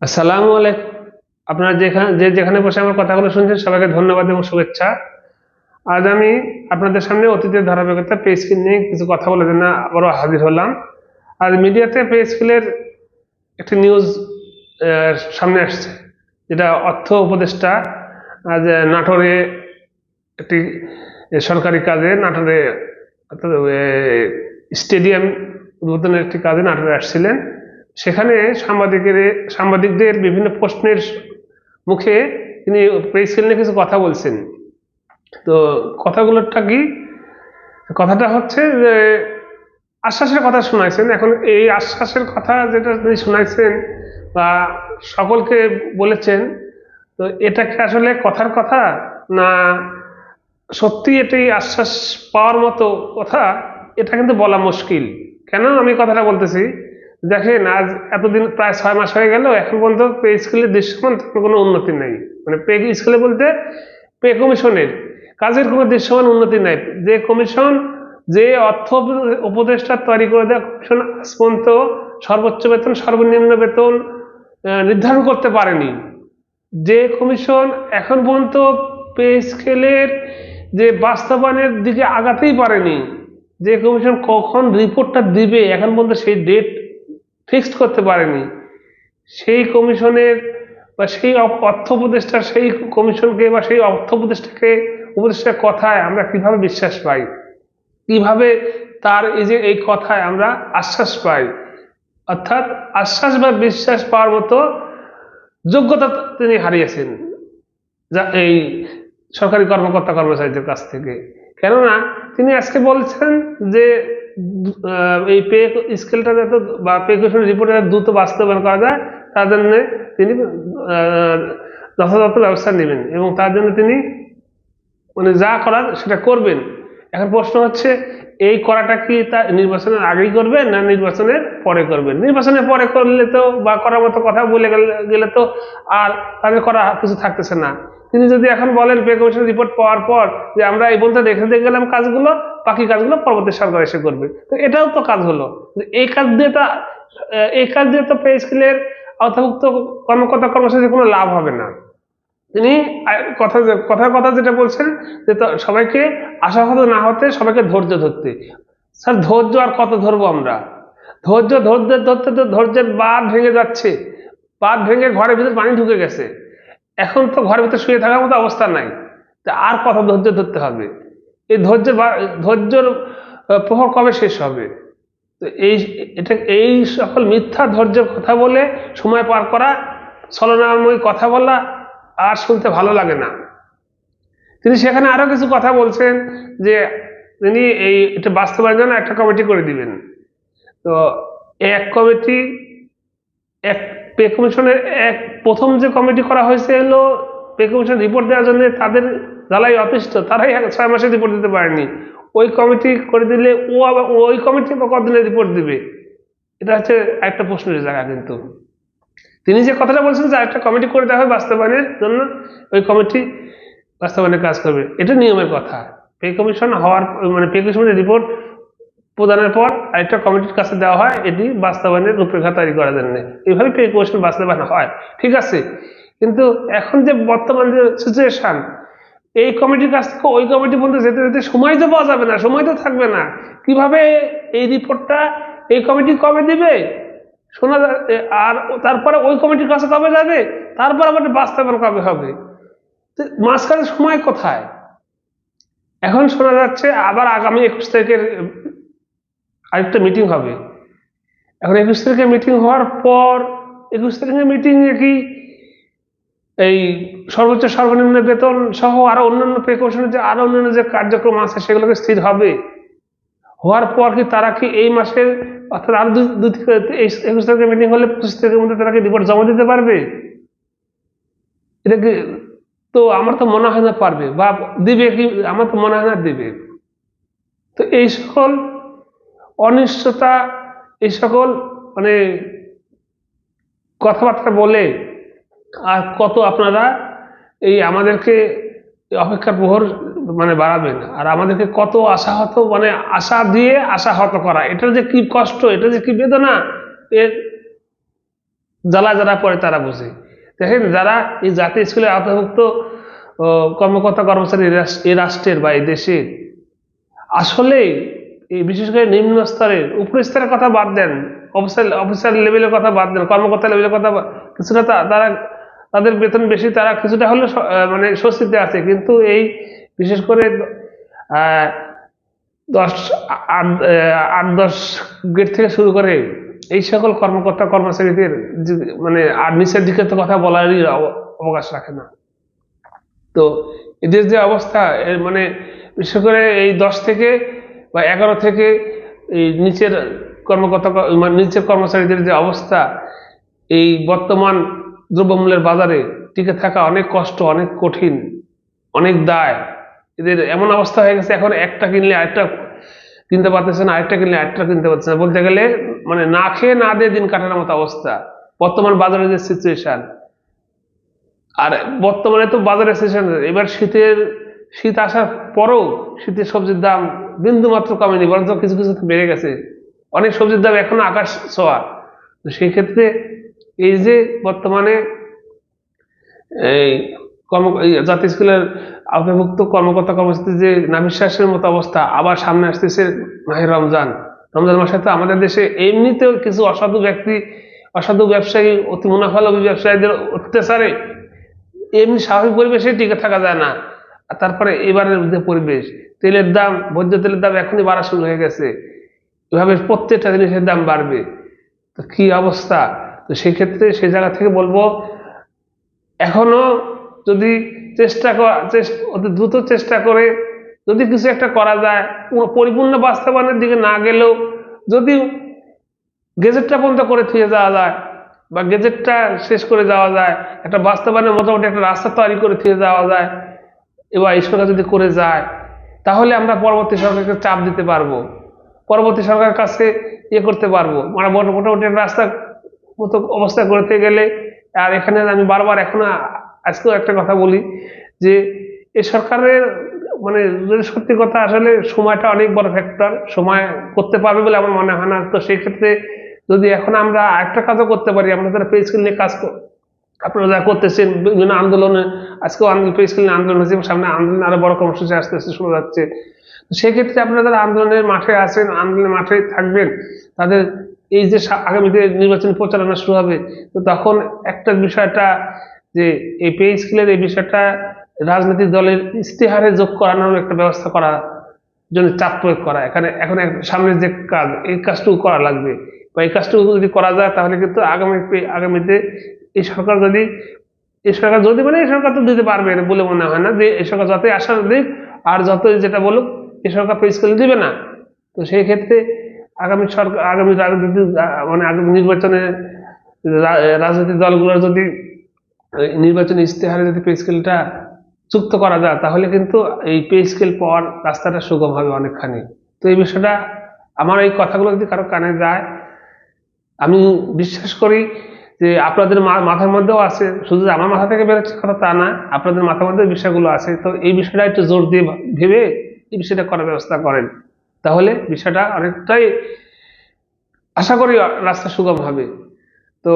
আসসালামু আলাইকুম। আপনারা যেখানে বসে আমার কথাগুলো শুনছেন সবাইকে ধন্যবাদ এবং শুভেচ্ছা। আজ আমি আপনাদের সামনে অতীতের ধারাবাহিকতা পে স্কেল নিয়ে কিছু কথা বলার জন্য আবারও হাজির হলাম। আজ মিডিয়াতে পে স্কেলের একটি নিউজ সামনে আসছে, যেটা অর্থ উপদেষ্টা আজ নাটোরে একটি সরকারি কাজে নাটোরে স্টেডিয়াম উদ্বোধনের একটি কাজে নাটোরে আসছিলেন। সেখানে সাংবাদিকদের বিভিন্ন প্রশ্নের মুখে তিনি পে স্কেল নিয়ে কিছু কথা বলছেন। তো কথাগুলোটা কি, কথাটা হচ্ছে যে আশ্বাসের কথা শোনাইছেন। এখন এই আশ্বাসের কথা যেটা তিনি শোনাইছেন বা সকলকে বলেছেন, তো এটা কি আসলে কথার কথা, না সত্যি এটি আশ্বাস পাওয়ার মতো কথা? এটা কিন্তু বলা মুশকিল। কেন আমি কথাটা বলতেছি, দেখেন আজ এতদিন প্রায় 6 মাস হয়ে গেল, এখন পর্যন্ত পে স্কেলের দৃশ্যমান কোনো উন্নতি নেই। মানে পে স্কেলে বলতে পে কমিশনের কাজের কোনো দৃশ্যমান উন্নতি নেই। যে কমিশন, যে অর্থ উপদেষ্টা তৈরি করে দেওয়া কমিশন আজ পর্যন্ত সর্বোচ্চ বেতন সর্বনিম্ন বেতন নির্ধারণ করতে পারেনি। যে কমিশন এখন পর্যন্ত পে স্কেলের যে বাস্তবায়নের দিকে আগাতেই পারেনি, যে কমিশন কখন রিপোর্টটা দিবে এখন পর্যন্ত সেই ডেট ফিক্সড করতে পারেনি, সেই কমিশনের বা সেই অর্থ উপদেষ্টার সেই কমিশনকে বা সেই অর্থ উপদেষ্টার কথায় আমরা কিভাবে বিশ্বাস পাই, কিভাবে তার এই কথায় আমরা আশ্বাস পাই? অর্থাৎ আশ্বাস বা বিশ্বাস পাওয়ার মতো যোগ্যতা তিনি হারিয়েছেন যা এই সরকারি কর্মকর্তা কর্মচারীদের কাছ থেকে। কেননা তিনি আজকে বলছেন যে এই পে স্কেলটা যাতে বা পে কমিশন রিপোর্টে দ্রুত বাস্তবায়ন করা যায়, তার জন্য তিনি যথাযথ ব্যবস্থা নেবেন এবং তার জন্য তিনি মানে যা করার সেটা করবেন। এখন প্রশ্ন হচ্ছে, এই করাটা কি তা নির্বাচনের আগেই করবেন না নির্বাচনের পরে করবেন? নির্বাচনের পরে করলে তো বা করার মতো কথা বলে গেলে তো আর তাদের করা কিছু থাকতেছে না। তিনি যদি এখন বলেন পে কমিশন রিপোর্ট পাওয়ার পর যে আমরা এই বলতে দেখে গেলাম কাজগুলো, বাকি কাজগুলো পরবর্তী সরকার এসে করবে, তো এটাও তো কাজ হলো। এই কাজ দিয়ে তো পে স্কেলের আওতাভুক্ত কর্মকর্তা কর্মচারীর কোনো লাভ হবে না। তিনি কথার কথা যেটা বলছেন যে সবাইকে আশাহত না হতে, সবাইকে ধৈর্য ধরতে। স্যার ধৈর্য আর কত ধরবো আমরা? ধৈর্য ধরতে ধরতে তো ধৈর্যের বাঁধ ভেঙে যাচ্ছে, বাঁধ ভেঙে ঘরের ভিতর পানি ঢুকে গেছে। এখন তো ঘরের ভিতর শুয়ে থাকার মতো অবস্থা নাই, তা আর কত ধৈর্য ধরতে হবে? এই ধৈর্যের প্রহর কবে শেষ হবে? তো এই সকল মিথ্যা ধৈর্যের কথা বলে সময় পার করা, ছলনাময়ী কথা বলা আর শুনতে ভালো লাগে না। তিনি সেখানে আরো কিছু কথা বলছেন যে তিনি এটা বাস্তবায়নের জন্য একটা কমিটি করে দিবেন। তো এক কমিটি, এক পে কমিশনের প্রথম যে কমিটি করা হয়েছে হলো পে কমিশন রিপোর্ট দেওয়ার জন্য, তাদের যারাই অতিষ্ঠ তারাই 6 মাসে রিপোর্ট দিতে পারেনি। ওই কমিটি করে দিলে ও আবার ওই কমিটি কতদিনে রিপোর্ট দিবে? এটা হচ্ছে একটা প্রশ্নের জায়গা। কিন্তু তিনি যে কথাটা বলছেন যে একটা কমিটি করে দেওয়া হয় বাস্তবায়নের জন্য, ওই কমিটি বাস্তবায়নের কাজ করবে, এটা নিয়মের কথা। পে কমিশন হওয়ার মানে পে কমিশনের রিপোর্ট প্রদানের পর আরেকটা কমিটির কাছে দেওয়া হয় এটি বাস্তবায়নের রূপরেখা তৈরি করার জন্য। এইভাবে পে কমিশন বাস্তবায়ন হয়, ঠিক আছে। কিন্তু এখন যে বর্তমান যে সিচুয়েশন, এই কমিটির কাছ থেকে ওই কমিটি পর্যন্ত যেতে যেতে সময় তো পাওয়া যাবে না, সময় তো থাকবে না। কিভাবে এই রিপোর্টটা এই কমিটি কবে দিবে শোনা, আর তারপরে ওই কমিটির কাছে কবে যাবে, তারপর আবার বাস্তবায়ন কবে হবে? মাঝখানে সময় কোথায়? এখন শোনা যাচ্ছে আবার আগামী 21 তারিখের আরেকটা মিটিং হবে। এখন 21 তারিখে মিটিং হওয়ার পর 21 তারিখের মিটিং এ কি এই সর্বোচ্চ সর্বনিম্ন বেতন সহ আরো অন্যান্য পে কমিশনের যে আরো অন্যান্য যে কার্যক্রম আছে সেগুলোকে স্থির হবে? হওয়ার পর কি তারা কি এই মাসের অর্থাৎ আরো 21 তারিখে মিটিং হলে 25 তারিখের মধ্যে তারা কি রিপোর্ট জমা দিতে পারবে? এটা কি, তো আমার তো মনে হয় না পারবে, বা দিবে কি, আমার তো মনে হয় না দিবে। তো এই সকল অনিশ্চয়তা, এই সকল মানে কথাবার্তা বলে আর কত আপনারা এই আমাদেরকে অপেক্ষার প্রহর মানে বাড়াবেন, আর আমাদেরকে কত আশাহত মানে আশা দিয়ে আশাহত করা, এটা যে কি কষ্ট, এটা যে কি বেদনা, এর জ্বালা যারা পড়ে তারা বুঝে। দেখেন যারা এই জাতীয় স্কুলে আওতাভুক্ত কর্মকর্তা কর্মচারী এই রাষ্ট্রের বা এই দেশের, আসলে এই বিশেষ করে নিম্ন স্তরের, উপর স্তরের কথা বাদ দেন, অফিসার লেভেলের কথা বাদ দেন, কর্মকর্তা লেভেলের কথা কিছুটা তারা তাদের বেতন বেশি, তারা কিছুটা হলেও মানে স্বস্তিতে আছে। কিন্তু এই বিশেষ করে 8-10 গ্রেড থেকে শুরু করে এই সকল কর্মকর্তা কর্মচারীদের মানে আর নিচের দিকে তো কথা বলারই অবকাশ রাখে না। তো এদের যে অবস্থা, মানে বিশেষ করে এই 10 থেকে বা 11 থেকে এই নিচের কর্মকর্তা মানে নিচের কর্মচারীদের যে অবস্থা, এই বর্তমান দ্রব্যমূল্যের বাজারে টিকে থাকা অনেক কষ্ট, অনেক কঠিন, অনেক দায়। এদের এমন অবস্থা হয়ে গেছে, এখন একটা কিনলে আরেকটা কিনতে পারতেছে না, আরেকটা কিনলে আরেকটা কিনতে পারতেছে না, বলতে গেলে মানে না খেয়ে না দিয়ে দিন কাটানোর মতো অবস্থা বর্তমান বাজারের যে সিচুয়েশন। আর বর্তমানে তো বাজারের সিচুয়েশন, এবার শীত আসার পরেও শীতের সবজির দাম বিন্দু মাত্র কমেনি, বরঞ্চ কিছু কিছু বেড়ে গেছে। অনেক সবজির দাম এখনো আকাশ ছোঁয়া। তো সেই ক্ষেত্রে এই যে বর্তমানে এই জাতীয় স্কুলের আওতাভুক্ত কর্মকর্তা কর্মচারী যে নাভিশ্বাসের মতো অবস্থা, আবার সামনে আসতেছে মাহে রমজান মাসে তো আমাদের দেশে এমনিতেও কিছু অসাধু ব্যক্তি, অসাধু ব্যবসায়ী, অতি মুনাফালোভী ব্যবসায়ীদের অত্যাচারে এমনি স্বাভাবিক পরিবেশে টিকে থাকা যায় না। আর তারপরে এবারের যে পরিবেশ, তেলের দাম, ভোজ্য তেলের দাম এখনই বাড়া শুরু হয়ে গেছে, এভাবে প্রত্যেকটা জিনিসের দাম বাড়বে। তো কি অবস্থা! তো সেক্ষেত্রে সেই জায়গা থেকে বলবো, এখনো যদি অতি দ্রুত চেষ্টা করে যদি কিছু একটা করা যায়, পরিপূর্ণ বাস্তবায়নের দিকে না গেলেও যদি গেজেটটা পর্যন্ত করে থুয়ে যাওয়া যায় বা গেজেটটা শেষ করে যাওয়া যায়, একটা বাস্তবায়নের মোটামুটি একটা রাস্তা তৈরি করে থুয়ে যাওয়া যায়, এবার এই সরকার যদি করে যায়, তাহলে আমরা পরবর্তী সরকারকে চাপ দিতে পারবো, পরবর্তী সরকারের কাছে করতে পারবো, মানে মোটামুটি রাস্তা মতো অবস্থা করতে গেলে। আর এখানে আমি বারবার আজকেও একটা কথা বলি যে এই সরকারের মানে যদি সত্যি কথা, আসলে সময়টা অনেক বড় ফ্যাক্টর, সময় করতে পারবে বলে আমার মনে হয় না। তো সেই ক্ষেত্রে যদি এখন আমরা আরেকটা কাজও করতে পারি, আমরা যারা পে স্কেল নিয়ে কাজ আপনারা যা করতেছেন বিভিন্ন আন্দোলনে, আজকেও পে স্কেল নিয়ে আন্দোলন হয়েছে, সামনে আন্দোলন আরো বড় কর্মসূচি আসতে শোনা যাচ্ছে। সেক্ষেত্রে আপনারা যারা আন্দোলনের মাঠে আছেন, আন্দোলনের মাঠে থাকবেন, তাদের এই যে আগামীতে নির্বাচনী প্রচারণা শুরু হবে, তো তখন একটা বিষয়টা যে এই পে স্কেলের এই বিষয়টা রাজনৈতিক দলের ইশতেহারে যোগ করানোর একটা ব্যবস্থা করার জন্য চাপ প্রয়োগ করা, এখন সামনের যে কাজ, এই কাজটুকু করা লাগবে, বা এই কাজটুকু যদি করা যায় তাহলে কিন্তু আগামীতে এই সরকার যদি মানে এই সরকার তো দিতে পারবে বলে মনে হয় না, যে এই সরকার যতই আশা দিক আর যতই যেটা বলুক, এই সরকার পে স্কেল দিবে না। তো সেই ক্ষেত্রে আগামী রাজনীতি মানে আগামী নির্বাচনে রাজনৈতিক দলগুলোর যদি নির্বাচনী ইশতেহারে যদি পে স্কেলটা যুক্ত করা যায়, তাহলে কিন্তু এই পে স্কেল পাওয়ার রাস্তাটা সুগম হবে অনেকখানি। তো এই বিষয়টা, আমার এই কথাগুলো যদি কারো কানে যায়, আমি বিশ্বাস করি যে আপনাদের মাথার মধ্যেও আছে, শুধু আমার মাথা থেকে বেরোচ্ছে কথা তা না, আপনাদের মাথার মধ্যে বিষয়গুলো আছে। তো এই বিষয়টা একটু জোর দিয়ে ভেবে এই বিষয়টা করার ব্যবস্থা করেন, তাহলে বিষয়টা অনেকটাই আশা করি রাস্তা সুগম হবে। তো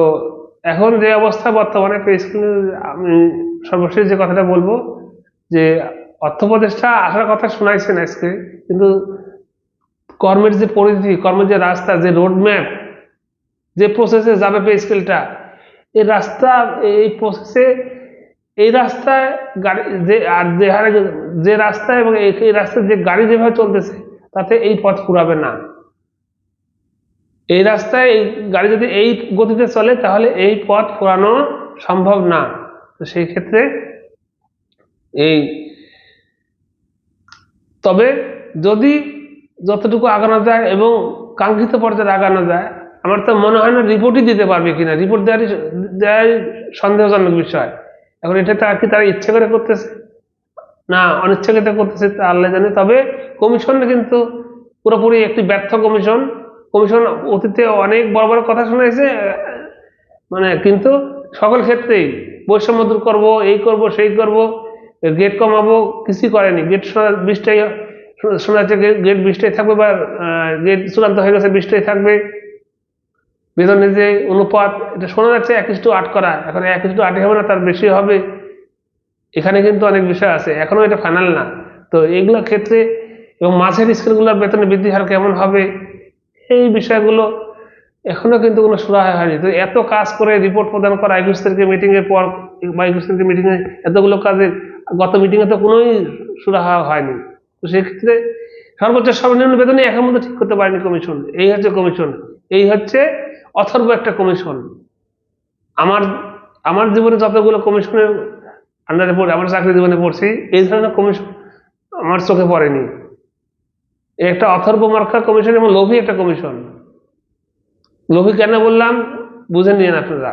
এখন যে অবস্থা বর্তমানে পে স্কেল, আমি সর্বশেষ যে কথাটা বলবো যে অর্থ উপদেষ্টা আসার কথা শোনাইছেন আজকে, কিন্তু কর্মের যে পরিধি, কর্মের যে রাস্তা, যে রোডম্যাপ, যে প্রসেসে যাবে পে স্কেলটা, এই রাস্তা, এই প্রসেসে, এই রাস্তায় গাড়ি যে হারে যে রাস্তা এবং এই রাস্তায় যে গাড়ি যেভাবে চলতেছে, তাতে এই পথ ফুরাবে না। এই রাস্তায় এই গাড়ি যদি এই গতিতে চলে, তাহলে এই পথ ফুরানো সম্ভব না। তো সেই ক্ষেত্রে তবে যদি যতটুকু আগানো যায় এবং কাঙ্ক্ষিত পর্যায়ে আগানো যায়, আমার তো মনে হয় না রিপোর্টই দিতে পারবে কিনা, রিপোর্ট দেওয়াই সন্দেহজনক বিষয়। এখন এটা তারা ইচ্ছে করে করতেছে না অনিচ্ছাকৃত করতেছে তা আল্লাহ জানে। তবে কমিশন কিন্তু পুরোপুরি একটি ব্যর্থ কমিশন অতীতে অনেক বড় বড় কথা শোনাইছে, মানে কিন্তু সকল ক্ষেত্রেই বৈষম্য দূর করবো, এই করব সেই করব, গেট কমাবো, কিছুই করেনি। গেট 20টাই শোনা যাচ্ছে, গেট 20টাই থাকবে, বা গেট চূড়ান্ত হয়ে গেছে 20টাই থাকবে, বেতনের যে অনুপাত, এটা শোনা যাচ্ছে 1:8 করা, এখন 1:8 হবে না, তার বেশি হবে। এখানে কিন্তু অনেক বিষয় আছে, এখনো এটা ফাইনাল না। তো এইগুলোর ক্ষেত্রে এবং মাঝের স্কেলগুলোর বেতনের বৃদ্ধি হার কেমন হবে, এই বিষয়গুলো এখনো কিন্তু কোনো সুরাহা হয়নি। তো এত কাজ করে রিপোর্ট প্রদান করা 21 তারিখে মিটিং এর পর বা 21 তারিখে মিটিং এ এতগুলো কাজের গত মিটিং এ তো কোনোই সুরাহা হয়নি। তো সেক্ষেত্রে সর্বোচ্চ সর্বনিম্ন বেতনই এখন মধ্যে ঠিক করতে পারেনি কমিশন। এই হচ্ছে কমিশন, এই হচ্ছে অথর্ব একটা কমিশন। আমার আমার জীবনে যতগুলো কমিশনের আন্ডারে পড়ে, আমার চাকরি জীবনে পড়ছি, এই ধরনের কমিশন আমার চোখে পড়েনি। একটা অথর্ব মার্কা কমিশন এবং লোভী একটা কমিশন। লোভী কেন বললাম বুঝে নিন আপনারা।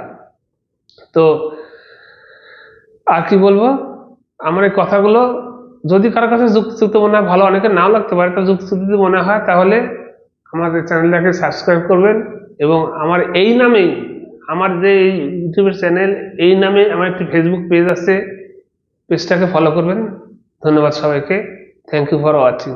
তো আর কি বলবো, আমার এই কথাগুলো যদি কারোর কাছে যুক্তিযুক্ত মনে হয় ভালো, অনেকে নাও লাগতে পারে, তো যুক্তিযুক্ত যদি মনে হয় তাহলে আমাদের চ্যানেলটাকে সাবস্ক্রাইব করবেন এবং আমার এই নামেই, আমার যে ইউটিউবের চ্যানেল, এই নামে আমার একটি ফেসবুক পেজ আছে, পেজটাকে ফলো করবেন। ধন্যবাদ সবাইকে, থ্যাংক ইউ ফর ওয়াচিং।